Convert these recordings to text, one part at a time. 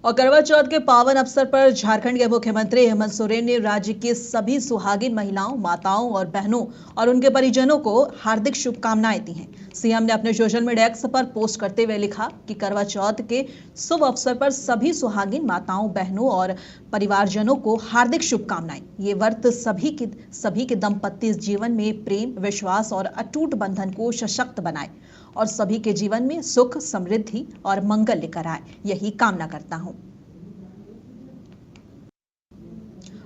और करवा चौथ के पावन अवसर पर झारखंड के मुख्यमंत्री हेमंत सोरेन ने राज्य के सभी सुहागिन महिलाओं, माताओं और बहनों और उनके परिजनों को हार्दिक शुभकामनाएं दी हैं। सीएम ने अपने सोशल मीडिया एक्स पर पोस्ट करते हुए लिखा कि करवा चौथ के शुभ अवसर पर सभी सुहागिन माताओं, बहनों और परिवारजनों को हार्दिक शुभकामनाएं। ये व्रत सभी के दाम्पत्य जीवन में प्रेम, विश्वास और अटूट बंधन को सशक्त बनाए और सभी के जीवन में सुख, समृद्धि और मंगल लेकर आए, यही कामना करता हूं।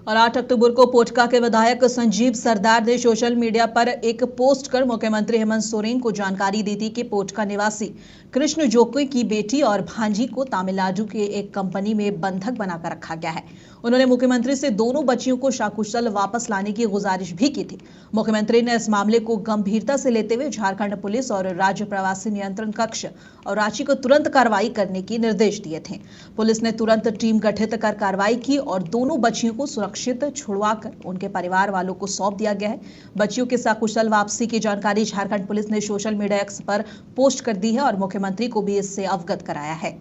और 8 अक्टूबर को पोटका के विधायक संजीव सरदार ने सोशल मीडिया पर एक पोस्ट कर मुख्यमंत्री हेमंत सोरेन को जानकारी दी थी कि पोटका निवासी कृष्ण जोकी की बेटी और भांजी को तमिलनाडु के एक कंपनी में बंधक बनाकर रखा गया है। उन्होंने मुख्यमंत्री से दोनों बच्चियों को सकुशल वापस लाने की गुजारिश भी की थी। मुख्यमंत्री ने इस मामले को गंभीरता से लेते हुए झारखंड पुलिस और राज्य प्रवासी नियंत्रण कक्ष और रांची को तुरंत कार्रवाई करने के निर्देश दिए थे। पुलिस ने तुरंत टीम गठित कर कार्रवाई की और दोनों बच्चियों को सुरक्षित छुड़वाकर उनके परिवार वालों को सौंप दिया गया है। बच्चियों के सकुशल वापसी की जानकारी झारखंड पुलिस ने सोशल मीडिया एक्स पर पोस्ट कर दी है और मुख्यमंत्री को भी इससे अवगत कराया है।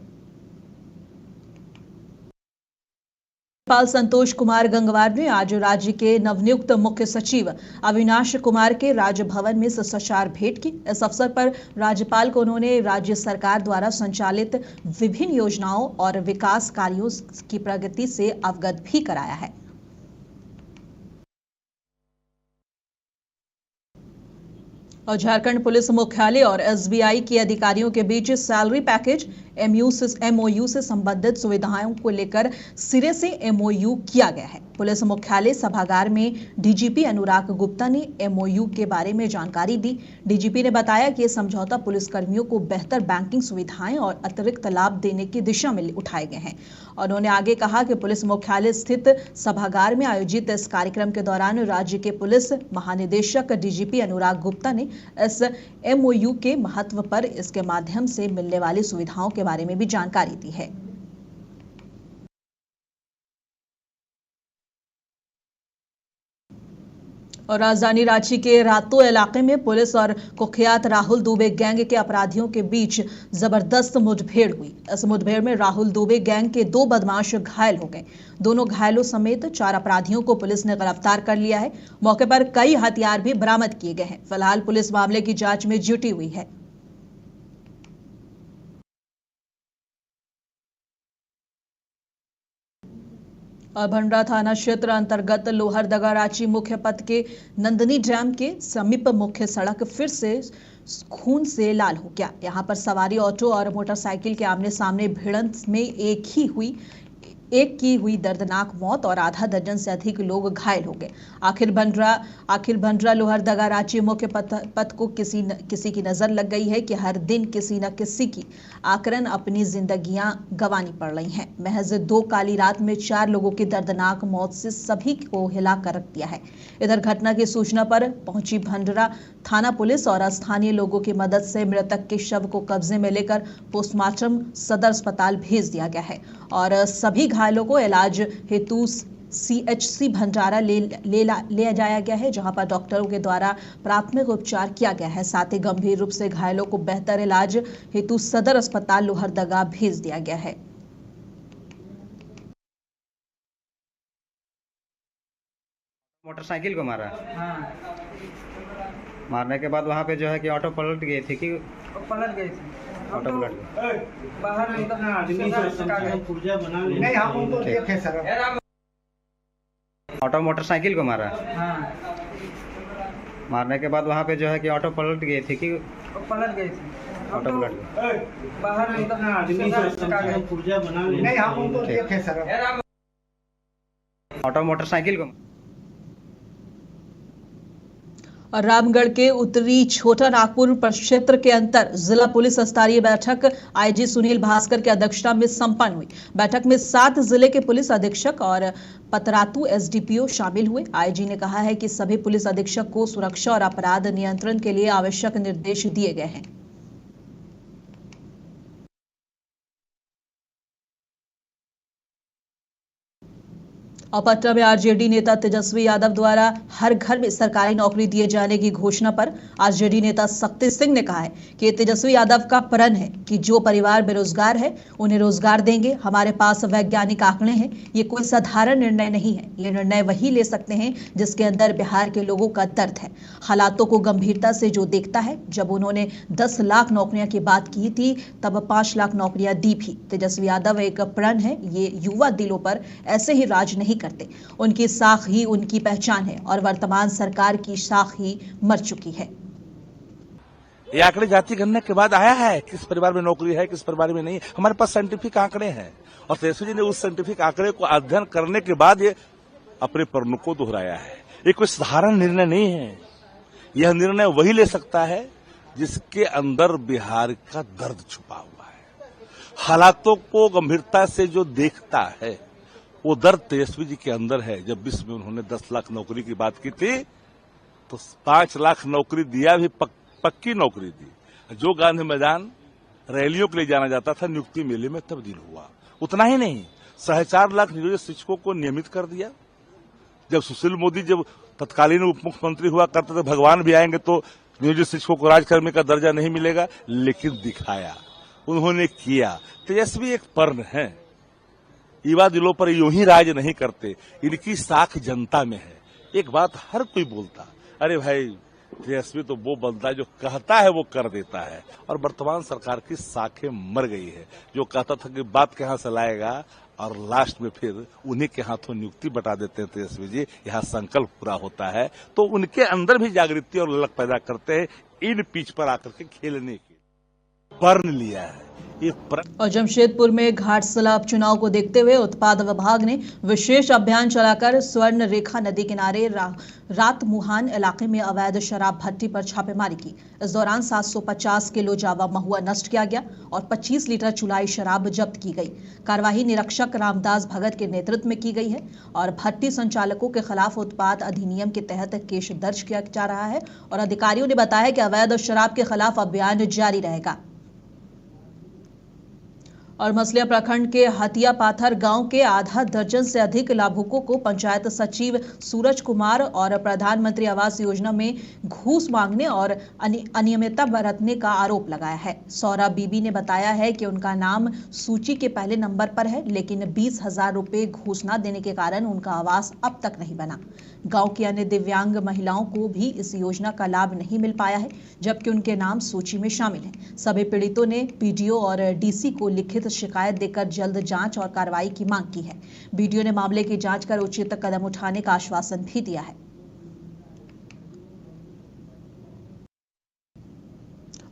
राज्यपाल संतोष कुमार गंगवार ने आज राज्य के नवनियुक्त मुख्य सचिव अविनाश कुमार के राजभवन में शिष्टाचार भेंट की। इस अवसर पर राज्यपाल को उन्होंने राज्य सरकार द्वारा संचालित विभिन्न योजनाओं और विकास कार्यों की प्रगति से अवगत भी कराया है। और झारखंड पुलिस मुख्यालय और एसबीआई के अधिकारियों के बीच सैलरी पैकेज एमओयू से संबंधित सुविधाओं को लेकर सिरे से एमओयू किया गया है। पुलिस मुख्यालय सभागार में डीजीपी अनुराग गुप्ता ने एमओयू के बारे में जानकारी दी। डीजीपी ने बताया कि यह समझौता पुलिसकर्मियों को बेहतर बैंकिंग सुविधाएं और अतिरिक्त लाभ देने की दिशा में उठाए गए हैं। और उन्होंने आगे कहा कि पुलिस मुख्यालय स्थित सभागार में आयोजित इस कार्यक्रम के दौरान राज्य के पुलिस महानिदेशक डीजीपी अनुराग गुप्ता ने इस एमओयू के महत्व पर इसके माध्यम से मिलने वाली सुविधाओं के बारे में भी जानकारी दी है। और राजधानी रांची के रातो इलाके में पुलिस और कुख्यात राहुल दुबे गैंग के अपराधियों के बीच जबरदस्त मुठभेड़ हुई। इस मुठभेड़ में राहुल दुबे गैंग के 2 बदमाश घायल हो गए। दोनों घायलों समेत 4 अपराधियों को पुलिस ने गिरफ्तार कर लिया है। मौके पर कई हथियार भी बरामद किए गए हैं। फिलहाल पुलिस मामले की जांच में जुटी हुई है। और भंडरा थाना क्षेत्र अंतर्गत लोहरदगा रांची मुख्य पथ के नंदनी डैम के समीप मुख्य सड़क फिर से खून से लाल हो गया। यहां पर सवारी ऑटो और मोटरसाइकिल के आमने सामने भिड़ंत में एक की हुई दर्दनाक मौत और आधा दर्जन से अधिक लोग घायल हो गए। आखिर भंडरा लोहरदगा रांची मुख्य पथ को किसी की नजर लग गई है कि हर दिन किसी न किसी की आकरन अपनी जिंदगियां गंवानी पड़ रही हैं। महज 2 काली रात में 4 लोगों की दर्दनाक मौत से सभी को हिला कर रख दिया है। इधर घटना की सूचना पर पहुंची भंडरा थाना पुलिस और स्थानीय लोगों की मदद से मृतक के शव को कब्जे में लेकर पोस्टमार्टम सदर अस्पताल भेज दिया गया है और सभी घायलों को इलाज हेतु सीएचसी भंडारा ले जाया गया है, जहां पर डॉक्टरों के द्वारा प्राथमिक उपचार किया गया है। साथ ही गंभीर रूप से घायलों को बेहतर इलाज हेतु सदर अस्पताल लोहरदगा भेज दिया गया है। मोटरसाइकिल को मारा। हाँ। मारने के बाद वहाँ पे जो है कि ऑटो पलट गई थी कि पलट गई थी। ऑटो पलट गई। बाहर नहीं, हम उनको देखे सर। ऑटो मोटरसाइकिल को मारा। हाँ। मारने के बाद वहाँ पे जो है कि ऑटो पलट गई थी कि पलट गई थी। ऑटो पलट गई। बाहर नहीं, हम उनको देखे सर। ऑटो मोटरसाइकिल को। और रामगढ़ के उत्तरी छोटा नागपुर क्षेत्र के अंतर जिला पुलिस स्तरीय बैठक आईजी सुनील भास्कर की अध्यक्षता में संपन्न हुई। बैठक में 7 जिले के पुलिस अधीक्षक और पतरातू एसडीपीओ शामिल हुए। आईजी ने कहा है कि सभी पुलिस अधीक्षक को सुरक्षा और अपराध नियंत्रण के लिए आवश्यक निर्देश दिए गए हैं। और पटना में आरजेडी नेता तेजस्वी यादव द्वारा हर घर में सरकारी नौकरी दिए जाने की घोषणा पर आरजेडी नेता शक्ति सिंह ने कहा है कि तेजस्वी यादव का प्रण है कि जो परिवार बेरोजगार है उन्हें रोजगार देंगे। हमारे पास वैज्ञानिक आंकड़े हैं, ये कोई साधारण निर्णय नहीं है। ये निर्णय वही ले सकते हैं जिसके अंदर बिहार के लोगों का दर्द है, हालातों को गंभीरता से जो देखता है। जब उन्होंने 10 लाख नौकरियां की बात की थी तब 5 लाख नौकरियां दी भी। तेजस्वी यादव एक प्रण है, ये युवा दिलों पर ऐसे ही राज नहीं करते। उनकी साख ही उनकी पहचान है और वर्तमान सरकार की साख ही मर चुकी है। ये आंकड़े जाति गणना के बाद आया है, किस परिवार में नौकरी है, किस परिवार में नहीं। हमारे पास साइंटिफिक आंकड़े हैं और तेजस्वी जी ने उस साइंटिफिक आंकड़े को अध्ययन करने के बाद ये अपने प्रण को दोहराया है। ये कोई साधारण निर्णय नहीं है। यह निर्णय वही ले सकता है जिसके अंदर बिहार का दर्द छुपा हुआ है, हालातों को गंभीरता से जो देखता है। वो दर्द तेजस्वी जी के अंदर है। जब 20 में उन्होंने 10 लाख नौकरी की बात की थी तो 5 लाख नौकरी दिया भी, पक्की नौकरी दी। जो गांधी मैदान रैलियों के लिए जाना जाता था नियुक्ति मेले में तब्दील हुआ। उतना ही नहीं, 4.5 लाख नियोजित शिक्षकों को नियमित कर दिया। जब सुशील मोदी जब तत्कालीन उप मुख्यमंत्री हुआ करते थे, भगवान भी आएंगे तो नियोजित शिक्षकों को राजकर्मी का दर्जा नहीं मिलेगा, लेकिन दिखाया, उन्होंने किया। तेजस्वी एक प्रण है, युवा दिलों पर यूं ही राज नहीं करते, इनकी साख जनता में है। एक बात हर कोई बोलता, अरे भाई तेजस्वी तो वो बंदा जो कहता है वो कर देता है। और वर्तमान सरकार की साखें मर गई है। जो कहता था कि बात कहां से लाएगा और लास्ट में फिर उन्हीं के हाथों नियुक्ति बता देते हैं तेजस्वी जी। यहाँ संकल्प पूरा होता है तो उनके अंदर भी जागृति और ललक पैदा करते हैं इन पिच पर आकर के खेलने की। प्रण लिया है। और जमशेदपुर में घाटशिला उपचुनाव को देखते हुए उत्पाद विभाग ने विशेष अभियान चलाकर स्वर्ण रेखा नदी किनारे रात मुहान इलाके में अवैध शराब भट्टी पर छापेमारी की। इस दौरान 750 किलो जावा महुआ नष्ट किया गया और 25 लीटर चुलाई शराब जब्त की गई। कार्यवाही निरीक्षक रामदास भगत के नेतृत्व में की गई है और भट्टी संचालकों के खिलाफ उत्पाद अधिनियम के तहत केस दर्ज किया जा रहा है और अधिकारियों ने बताया कि अवैध शराब के खिलाफ अभियान जारी रहेगा। और मसलिया प्रखंड के हतिया पाथर गांव के आधा दर्जन से अधिक लाभुकों को पंचायत सचिव सूरज कुमार और प्रधानमंत्री आवास योजना में घूस मांगने और अनियमितता बरतने का आरोप लगाया है। सौरा बीबी ने बताया है कि उनका नाम सूची के पहले नंबर पर है, लेकिन 20,000 रुपए घूस न देने के कारण उनका आवास अब तक नहीं बना। गांव की अन्य दिव्यांग महिलाओं को भी इस योजना का लाभ नहीं मिल पाया है, जबकि उनके नाम सूची में शामिल हैं। सभी पीड़ितों ने पीडीओ और डीसी को लिखित शिकायत देकर जल्द जांच और कार्रवाई की मांग की है। बीडीओ ने मामले की जांच कर उचित कदम उठाने का आश्वासन भी दिया है।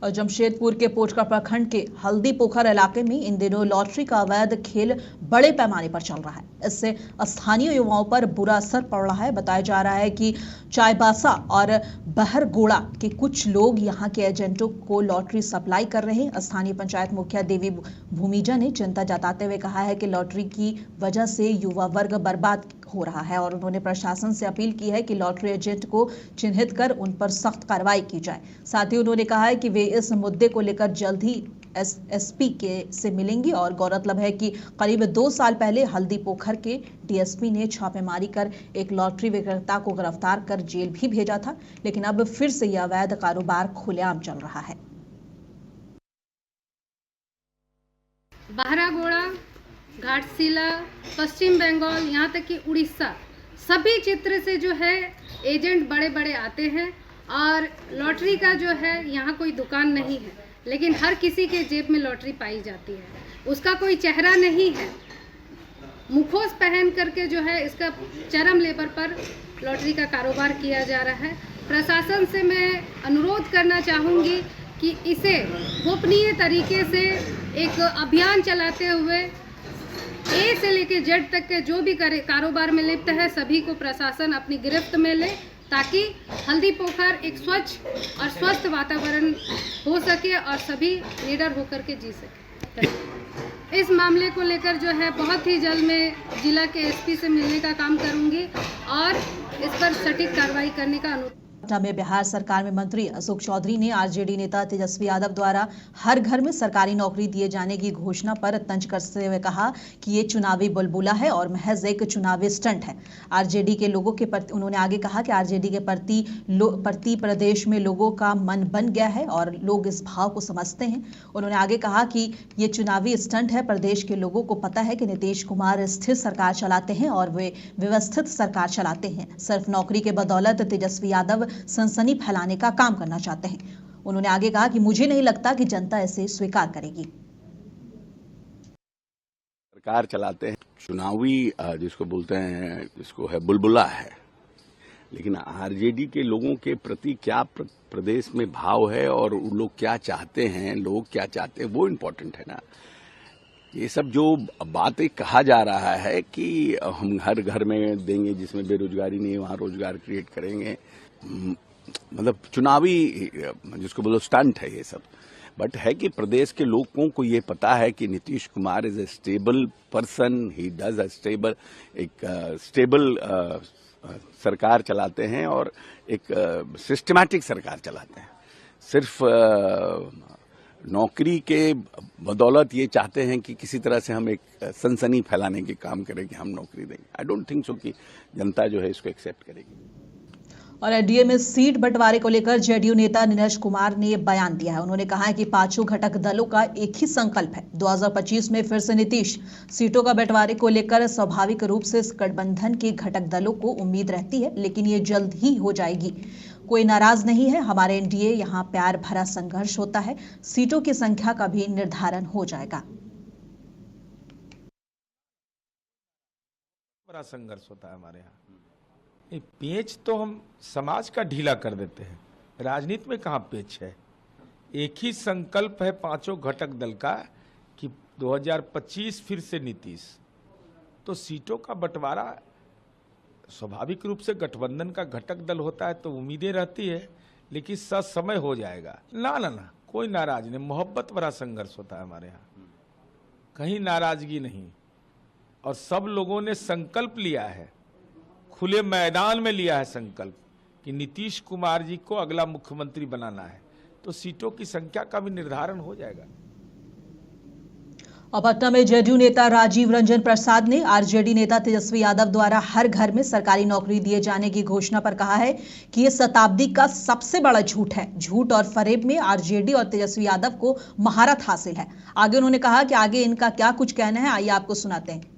और जमशेदपुर के पोटका प्रखंड के हल्दी पोखर इलाके में इन दिनों लॉटरी का अवैध खेल बड़े पैमाने पर चल रहा है। इससे स्थानीय युवाओं पर बुरा असर पड़ रहा है। बताया जा रहा है कि चाईबासा और बहरगोड़ा के कुछ लोग यहां के एजेंटों को लॉटरी सप्लाई कर रहे हैं। स्थानीय पंचायत मुखिया देवी भूमिजा ने चिंता जताते हुए कहा है कि लॉटरी की वजह से युवा वर्ग बर्बाद हो रहा है और उन्होंने प्रशासन से अपील की है कि लॉटरी एजेंट को चिन्हित कर उन पर सख्त कार्रवाई की जाए। साथ ही उन्होंने कहा है कि वे इस मुद्दे को लेकर जल्द ही एसपी से मिलेंगी। और गौरतलब है कि करीब 2 साल पहले हल्दी पोखर के डीएसपी ने छापेमारी कर एक लॉटरी विक्रेता को गिरफ्तार कर जेल भी भेजा था, लेकिन अब फिर से यह अवैध कारोबार खुलेआम चल रहा है। बहरागोड़ा, घाटशिला, पश्चिम बंगाल, यहाँ तक कि उड़ीसा, सभी क्षेत्र से जो है एजेंट बड़े बड़े आते हैं और लॉटरी का जो है यहाँ कोई दुकान नहीं है, लेकिन हर किसी के जेब में लॉटरी पाई जाती है। उसका कोई चेहरा नहीं है, मुखोश पहन करके जो है इसका चरम लेवल पर लॉटरी का कारोबार किया जा रहा है। प्रशासन से मैं अनुरोध करना चाहूँगी कि इसे गोपनीय तरीके से एक अभियान चलाते हुए ए से लेकर जेड तक के जो भी कारोबार में लिप्त है सभी को प्रशासन अपनी गिरफ्त में ले, ताकि हल्दी पोखर एक स्वच्छ और स्वस्थ वातावरण हो सके और सभी लीडर होकर के जी सके। इस मामले को लेकर जो है बहुत ही जल्द मैं जिला के एसपी से मिलने का काम करूंगी और इस पर सटीक कार्रवाई करने का अनुरोध। पटना में बिहार सरकार में मंत्री अशोक चौधरी ने आरजेडी नेता तेजस्वी यादव द्वारा हर घर में सरकारी नौकरी दिए जाने की घोषणा पर तंज कसते हुए कहा कि ये चुनावी बुलबुला है और महज एक चुनावी स्टंट है। आरजेडी के लोगों के प्रति उन्होंने आगे कहा कि आरजेडी के प्रति प्रदेश में लोगों का मन बन गया है और लोग इस भाव को समझते हैं। उन्होंने आगे कहा कि ये चुनावी स्टंट है। प्रदेश के लोगों को पता है कि नीतीश कुमार स्थिर सरकार चलाते हैं और वे व्यवस्थित सरकार चलाते हैं। सिर्फ नौकरी के बदौलत तेजस्वी यादव सनसनी फैलाने का काम करना चाहते हैं। उन्होंने आगे कहा कि मुझे नहीं लगता कि जनता इसे स्वीकार करेगी। सरकार चलाते हैं, चुनावी जिसको बोलते हैं, जिसको है बुलबुला है, लेकिन आरजेडी के लोगों के प्रति क्या प्रदेश में भाव है और वो लोग क्या चाहते हैं, लोग क्या चाहते हैं, वो इम्पोर्टेंट है ना। ये सब जो बातें कहा जा रहा है कि हम हर घर में देंगे, जिसमें बेरोजगारी नहीं है वहां रोजगार क्रिएट करेंगे, मतलब चुनावी जिसको बोलो स्टंट है ये सब। बट है कि प्रदेश के लोगों को ये पता है कि Nitish Kumar is a stable person, he does एक स्टेबल सरकार चलाते हैं और एक सिस्टमैटिक सरकार चलाते हैं। सिर्फ नौकरी के बदौलत ये चाहते हैं कि किसी तरह से हम एक सनसनी फैलाने के काम करें कि हम नौकरी देंगे। आई डोंट थिंक सो कि जनता जो है इसको एक्सेप्ट करेगी। और एनडीए में सीट बंटवारे को लेकर जेडीयू नेता नीरज कुमार ने बयान दिया है। उन्होंने कहा है कि पांचों घटक दलों का एक ही संकल्प है, 2025 में फिर से नीतीश। सीटों का बंटवारे को लेकर स्वाभाविक रूप से इस गठबंधन के घटक दलों को उम्मीद रहती है, लेकिन ये जल्द ही हो जाएगी। कोई नाराज नहीं है, हमारे एनडीए यहाँ प्यार भरा संघर्ष होता है, सीटों की संख्या का भी निर्धारण हो जाएगा। बड़ा संघर्ष होता है हमारे यहाँ। पेच तो हम समाज का ढीला कर देते हैं, राजनीति में कहाँ पेच है। एक ही संकल्प है पांचों घटक दल का कि 2025 फिर से नीतीश। तो सीटों का बंटवारा स्वाभाविक रूप से गठबंधन का घटक दल होता है तो उम्मीदें रहती है, लेकिन समय हो जाएगा। ना ना ना, कोई नाराज नहीं, मोहब्बत भरा संघर्ष होता है हमारे यहाँ, कहीं नाराजगी नहीं। और सब लोगों ने संकल्प लिया है, खुले मैदान में लिया है संकल्प कि नीतीश कुमार जी को अगला मुख्यमंत्री बनाना है, तो सीटों की संख्या का भी निर्धारण हो जाएगा। और पटना में जेडीयू नेता राजीव रंजन प्रसाद ने आरजेडी नेता तेजस्वी यादव द्वारा हर घर में सरकारी नौकरी दिए जाने की घोषणा पर कहा है कि यह शताब्दी का सबसे बड़ा झूठ है। झूठ और फरेब में आरजेडी और तेजस्वी यादव को महारत हासिल है। आगे उन्होंने कहा कि आगे इनका क्या कुछ कहना है, आइए आपको सुनाते हैं।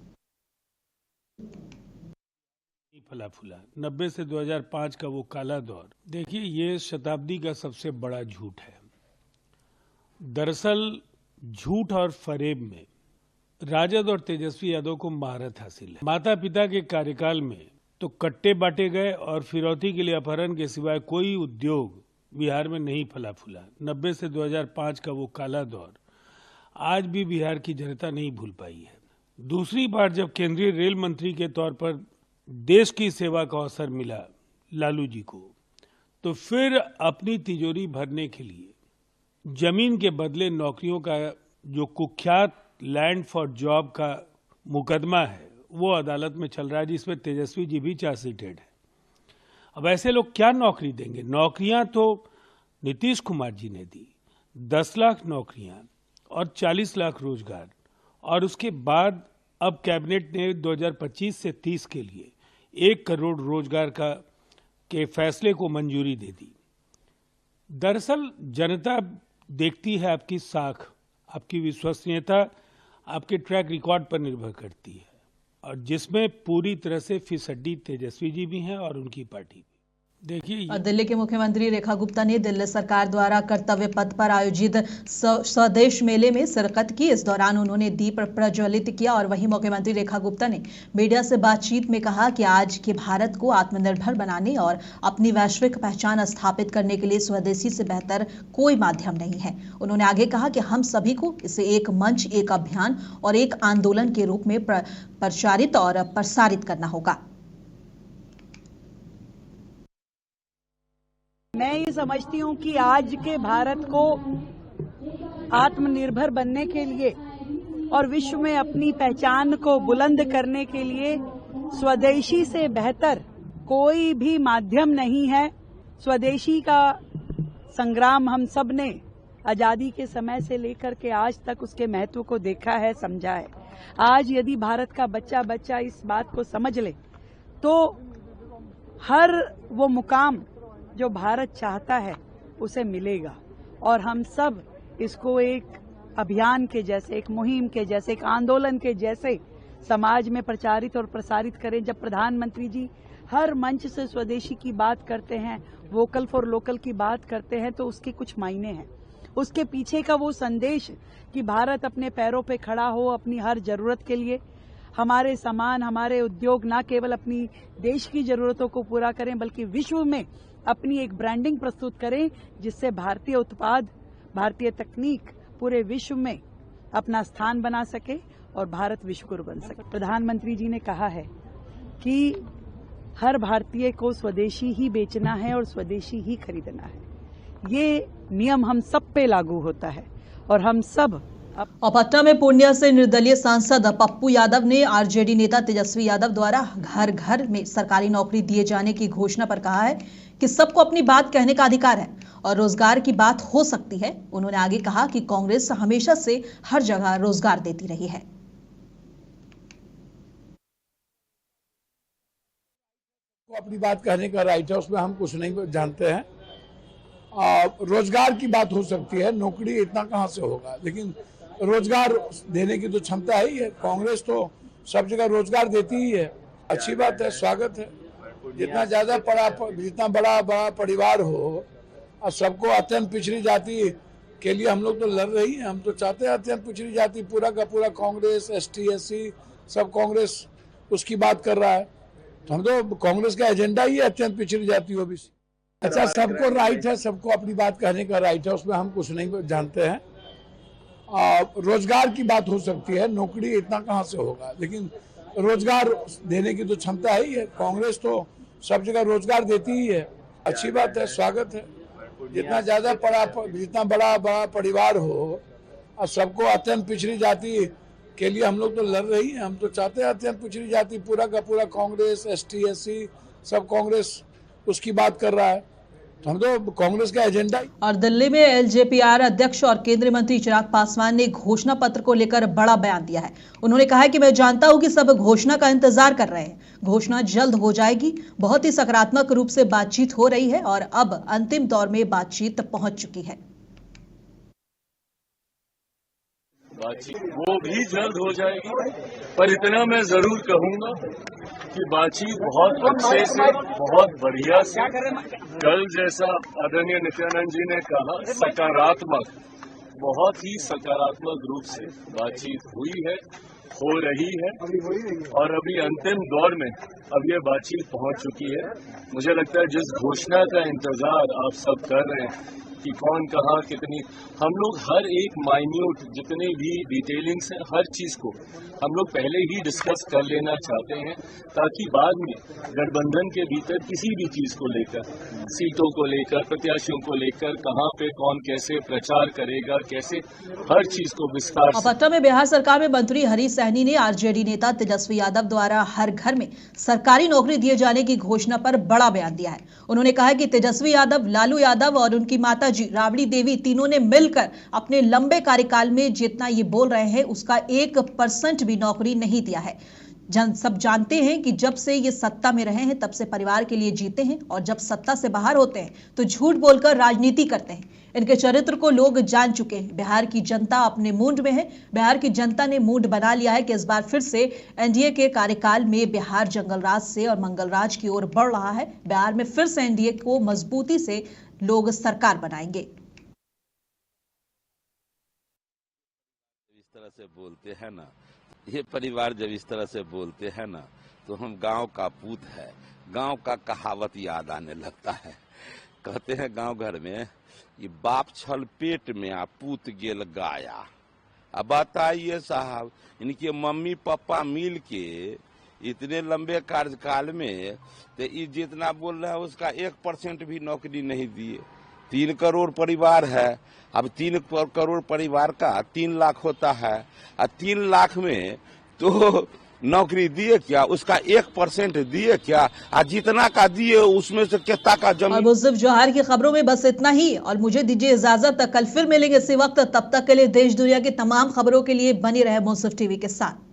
फला फूला 90 से 2005 का वो काला दौर, देखिए ये शताब्दी का सबसे बड़ा झूठ है। दरअसल झूठ और फरेब में राजद और तेजस्वी यादव को महारत हासिल है। माता पिता के कार्यकाल में तो कट्टे बांटे गए और फिरौती के लिए अपहरण के सिवाय कोई उद्योग बिहार में नहीं फला फूला। 90 से 2005 का वो काला दौर आज भी बिहार की जनता नहीं भूल पाई है। दूसरी बार जब केंद्रीय रेल मंत्री के तौर पर देश की सेवा का अवसर मिला लालू जी को, तो फिर अपनी तिजोरी भरने के लिए जमीन के बदले नौकरियों का जो कुख्यात लैंड फॉर जॉब का मुकदमा है वो अदालत में चल रहा है, जिसमें तेजस्वी जी भी चार्जशीटेड है। अब ऐसे लोग क्या नौकरी देंगे? नौकरियां तो नीतीश कुमार जी ने दी, 10 लाख नौकरियां और 40 लाख रोजगार, और उसके बाद अब कैबिनेट ने 2025 से 30 के लिए 1 करोड़ रोजगार के फैसले को मंजूरी दे दी। दरअसल जनता देखती है आपकी साख, आपकी विश्वसनीयता आपके ट्रैक रिकॉर्ड पर निर्भर करती है, और जिसमें पूरी तरह से फिसड्डी तेजस्वी जी भी हैं और उनकी पार्टी भी। देखिए, दिल्ली के मुख्यमंत्री रेखा गुप्ता ने दिल्ली सरकार द्वारा कर्तव्य पथ पर आयोजित स्वदेश मेले में शिरकत की। इस दौरान उन्होंने दीप प्रज्वलित किया और वहीं मुख्यमंत्री रेखा गुप्ता ने मीडिया से बातचीत में कहा कि आज के भारत को आत्मनिर्भर बनाने और अपनी वैश्विक पहचान स्थापित करने के लिए स्वदेशी से बेहतर कोई माध्यम नहीं है। उन्होंने आगे कहा कि हम सभी को इसे एक मंच, एक अभियान और एक आंदोलन के रूप में प्रचारित और प्रसारित करना होगा। मैं ये समझती हूँ कि आज के भारत को आत्मनिर्भर बनने के लिए और विश्व में अपनी पहचान को बुलंद करने के लिए स्वदेशी से बेहतर कोई भी माध्यम नहीं है। स्वदेशी का संग्राम हम सब ने आजादी के समय से लेकर के आज तक उसके महत्व को देखा है, समझा है। आज यदि भारत का बच्चा बच्चा इस बात को समझ ले तो हर वो मुकाम जो भारत चाहता है उसे मिलेगा। और हम सब इसको एक अभियान के जैसे, एक मुहिम के जैसे, एक आंदोलन के जैसे समाज में प्रचारित और प्रसारित करें। जब प्रधानमंत्री जी हर मंच से स्वदेशी की बात करते हैं, वोकल फॉर लोकल की बात करते हैं, तो उसके कुछ मायने हैं। उसके पीछे का वो संदेश कि भारत अपने पैरों पे खड़ा हो, अपनी हर जरूरत के लिए। हमारे सामान, हमारे उद्योग न केवल अपनी देश की जरूरतों को पूरा करें बल्कि विश्व में अपनी एक ब्रांडिंग प्रस्तुत करें, जिससे भारतीय उत्पाद, भारतीय तकनीक पूरे विश्व में अपना स्थान बना सके और भारत विश्व गुरु बन सके। प्रधानमंत्री जी ने कहा है कि हर भारतीय को स्वदेशी ही बेचना है और स्वदेशी ही खरीदना है। ये नियम हम सब पे लागू होता है और हम सब। और पटना में पूर्णिया से निर्दलीय सांसद पप्पू यादव ने आरजेडी नेता तेजस्वी यादव द्वारा घर घर में सरकारी नौकरी दिए जाने की घोषणा पर कहा है कि सबको अपनी बात कहने का अधिकार है और रोजगार की बात हो सकती है। उन्होंने आगे कहा कि कांग्रेस हमेशा से हर जगह रोजगार देती रही है। अपनी बात कहने का राइट है, उसमें हम कुछ नहीं जानते हैं। रोजगार की बात हो सकती है, नौकरी इतना कहाँ से होगा, लेकिन रोजगार देने की तो क्षमता ही है। कांग्रेस तो सब जगह रोजगार देती ही है। अच्छी बात है, स्वागत है। जितना बड़ा परिवार हो और सबको अत्यंत पिछड़ी जाति के लिए हम लोग तो लड़ रही हैं। हम तो चाहते हैं अत्यंत पिछड़ी जाति पूरा का पूरा कांग्रेस, एसटी, एससी सब कांग्रेस उसकी बात कर रहा है। तो हम तो कांग्रेस का एजेंडा ही है अत्यंत पिछड़ी जाति ओबीसी। अच्छा, सबको राइट है, सबको अपनी बात कहने का राइट है, उसमें हम कुछ नहीं जानते हैं। रोजगार की बात हो सकती है, नौकरी इतना कहाँ से होगा, लेकिन रोजगार देने की तो क्षमता ही है। कांग्रेस तो सब जगह रोजगार देती ही है। अच्छी बात है, स्वागत है। जितना बड़ा परिवार हो और सबको अत्यंत पिछड़ी जाति के लिए हम लोग तो लड़ रही हैं। हम तो चाहते हैं अत्यंत पिछड़ी जाति पूरा का पूरा कांग्रेस, एसटी, एससी सब कांग्रेस उसकी बात कर रहा है। तो हम तो कांग्रेस का एजेंडा। और दिल्ली में एलजेपीआर अध्यक्ष और केंद्रीय मंत्री चिराग पासवान ने घोषणा पत्र को लेकर बड़ा बयान दिया है। उन्होंने कहा है कि मैं जानता हूं कि सब घोषणा का इंतजार कर रहे हैं, घोषणा जल्द हो जाएगी। बहुत ही सकारात्मक रूप से बातचीत हो रही है और अब अंतिम दौर में बातचीत पहुंच चुकी है। वो भी जल्द हो जाएगी, पर इतना मैं जरूर कहूंगा कि बातचीत बहुत अच्छे से, बहुत बढ़िया से, कल जैसा आदरणीय नित्यानंद जी ने कहा, सकारात्मक, बहुत ही सकारात्मक रूप से बातचीत हुई है, हो रही है और अभी अंतिम दौर में अब ये बातचीत पहुंच चुकी है। मुझे लगता है जिस घोषणा का इंतजार आप सब कर रहे हैं कि कौन कहाँ कितनी, हम लोग हर एक माइन्यूट जितने भी डिटेलिंग्स हैं हर चीज को हम लोग पहले ही डिस्कस कर लेना चाहते हैं, ताकि बाद में गठबंधन के भीतर किसी भी चीज को लेकर, सीटों को लेकर, प्रत्याशियों को लेकर, कहाँ पे कौन कैसे प्रचार करेगा, कैसे, हर चीज को विस्तार से। पटना में बिहार सरकार में मंत्री हरीश सहनी ने आरजेडी नेता तेजस्वी यादव द्वारा हर घर में सरकारी नौकरी दिए जाने की घोषणा पर बड़ा बयान दिया है। उन्होंने कहा कि तेजस्वी यादव, लालू यादव और उनकी माता जी राबड़ी देवी तीनों ने मिलकर अपने लंबे कार्यकाल में जितना ये बोल रहे हैं उसका 1% भी नौकरी नहीं दिया है। सब जानते हैं कि जब से ये सत्ता में रहे हैं तब से परिवार के लिए जीते हैं और जब सत्ता से बाहर होते हैं तो झूठ बोलकर राजनीति करते हैं। इनके चरित्र को लोग जान चुके हैं। बिहार की जनता अपने मूड में है। बिहार की जनता ने मूड बना लिया है कि इस बार फिर से एनडीए के कार्यकाल में बिहार जंगलराज से और मंगलराज की ओर बढ़ रहा है। बिहार में फिर से एनडीए को मजबूती से लोग सरकार बनाएंगे। इस तरह से बोलते हैं ना, ये परिवार जब इस तरह से बोलते हैं ना, तो हम गांव का पूत है, गांव का कहावत याद आने लगता है। कहते हैं गांव घर में, ये बाप छल पेट में आ पूत गेल गाया। अब बताइए साहब, इनके मम्मी पापा मिल के इतने लंबे कार्यकाल में तो ये जितना बोल रहे हैं उसका 1% भी नौकरी नहीं दिए। 3 करोड़ परिवार है, अब 3 करोड़ परिवार का 3 लाख होता है और 3 लाख में तो नौकरी दिए क्या, उसका 1% दिए क्या, आज जितना का दिए उसमें से कितना का और जमीन। मुसफ जोहर की खबरों में बस इतना ही और मुझे दीजिए इजाजत। कल फिर मिलेंगे इसी वक्त, तब तक के लिए देश दुनिया की तमाम खबरों के लिए बनी रहे मुसफ टीवी के साथ।